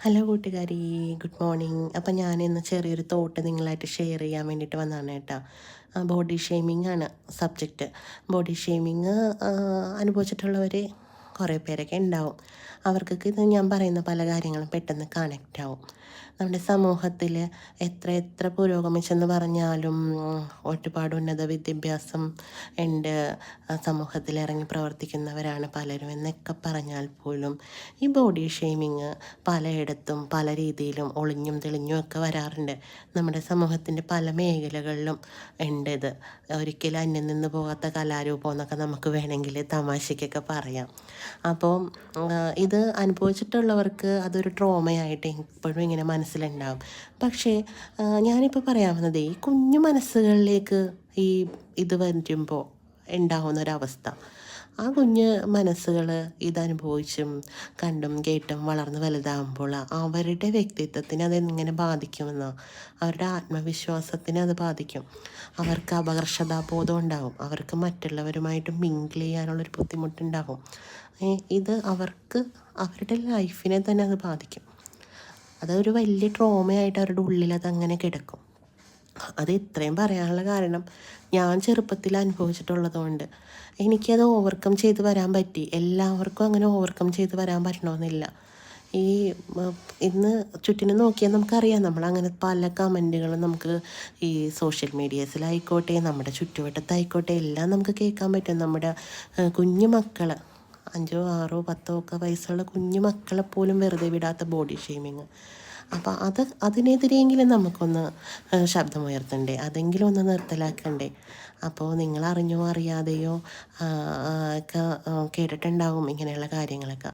Hello കൂട്ടുകാരി, good morning. അപ്പം ഞാനിന്ന് ചെറിയൊരു തോട്ട് നിങ്ങളായിട്ട് ഷെയർ ചെയ്യാൻ വേണ്ടിയിട്ട് വന്നതാണ് കേട്ടോ. ബോഡി ഷെയ്മിങ് ആണ് സബ്ജക്റ്റ്. ബോഡി ഷെയ്മിങ് അനുഭവിച്ചിട്ടുള്ളവർ കുറേ പേരൊക്കെ ഉണ്ടാവും. അവർക്കൊക്കെ ഇത് ഞാൻ പറയുന്ന പല കാര്യങ്ങളും പെട്ടെന്ന് കണക്റ്റ് ആവും. നമ്മുടെ സമൂഹത്തിൽ എത്ര എത്ര പുരോഗമിച്ചെന്ന് പറഞ്ഞാലും ഒരുപാട് ഉന്നത വിദ്യാഭ്യാസം ഉണ്ട്, സമൂഹത്തിൽ ഇറങ്ങി പ്രവർത്തിക്കുന്നവരാണ് പലരും എന്നൊക്കെ പറഞ്ഞാൽ പോലും ഈ ബോഡി ഷെയ്മിങ് പലയിടത്തും പല രീതിയിലും ഒളിഞ്ഞും തെളിഞ്ഞും ഒക്കെ വരാറുണ്ട്. നമ്മുടെ സമൂഹത്തിൻ്റെ പല മേഖലകളിലും ഉണ്ട് ഇത്. ഒരിക്കലും അന്യം നിന്ന് പോകാത്ത കലാരൂപം എന്നൊക്കെ നമുക്ക് വേണമെങ്കിൽ തമാശയ്ക്കൊക്കെ പറയാം. അപ്പോൾ ഇത് അനുഭവിച്ചിട്ടുള്ളവർക്ക് അതൊരു ട്രോമയായിട്ട് ഇപ്പോഴും ഇങ്ങനെ മനസ്സിലുണ്ടാവും. പക്ഷേ ഞാനിപ്പോൾ പറയാൻ വന്നത് ഈ കുഞ്ഞു മനസ്സുകളിലേക്ക് ഈ ഇത് വരുമ്പോൾ ഉണ്ടാവുന്നൊരവസ്ഥ, ആ കുഞ്ഞ് മനസ്സുകൾ ഇതനുഭവിച്ചും കണ്ടും കേട്ടും വളർന്ന് വലുതാകുമ്പോൾ അവരുടെ വ്യക്തിത്വത്തിന് അതെങ്ങനെ ബാധിക്കുമെന്നോ, അവരുടെ ആത്മവിശ്വാസത്തിന് അത് ബാധിക്കും. അവർക്ക് അപകർഷതാബോധം ഉണ്ടാകും, അവർക്ക് മറ്റുള്ളവരുമായിട്ട് മിങ്കിൾ ചെയ്യാനുള്ളൊരു ബുദ്ധിമുട്ടുണ്ടാകും. ഇത് അവർക്ക് അവരുടെ ലൈഫിനെ തന്നെ അത് ബാധിക്കും. അതൊരു വലിയ ട്രോമയായിട്ട് അവരുടെ ഉള്ളിൽ അതങ്ങനെ കിടക്കും. അത് ഇത്രയും പറയാനുള്ള കാരണം ഞാൻ ചെറുപ്പത്തിൽ അനുഭവിച്ചിട്ടുള്ളത് കൊണ്ട് എനിക്കത് ഓവർകം ചെയ്ത് വരാൻ പറ്റി. എല്ലാവർക്കും അങ്ങനെ ഓവർകം ചെയ്ത് വരാൻ പറ്റണമെന്നില്ല. ഈ ഇന്ന് ചുറ്റിനും നോക്കിയാൽ നമുക്കറിയാം, നമ്മളങ്ങനെ പല കമൻറ്റുകളും നമുക്ക് ഈ സോഷ്യൽ മീഡിയസിലായിക്കോട്ടെ നമ്മുടെ ചുറ്റുവട്ടത്തായിക്കോട്ടെ എല്ലാം നമുക്ക് കേൾക്കാൻ പറ്റും. നമ്മുടെ കുഞ്ഞു മക്കൾ 5, 6, 10 ഒക്കെ വയസ്സുള്ള കുഞ്ഞു മക്കളെ പോലും വെറുതെ വിടാത്ത ബോഡി ഷെയ്മിങ്. അപ്പോൾ അതിനെതിരെയെങ്കിലും നമുക്കൊന്ന് ശബ്ദമുയർത്തണ്ടേ, അതെങ്കിലും ഒന്ന് നിർത്തലാക്കണ്ടേ. അപ്പോൾ നിങ്ങൾ അറിഞ്ഞോ അറിയാതെയോ ഒക്കെ കേട്ടിട്ടുണ്ടാവും ഇങ്ങനെയുള്ള കാര്യങ്ങളൊക്കെ.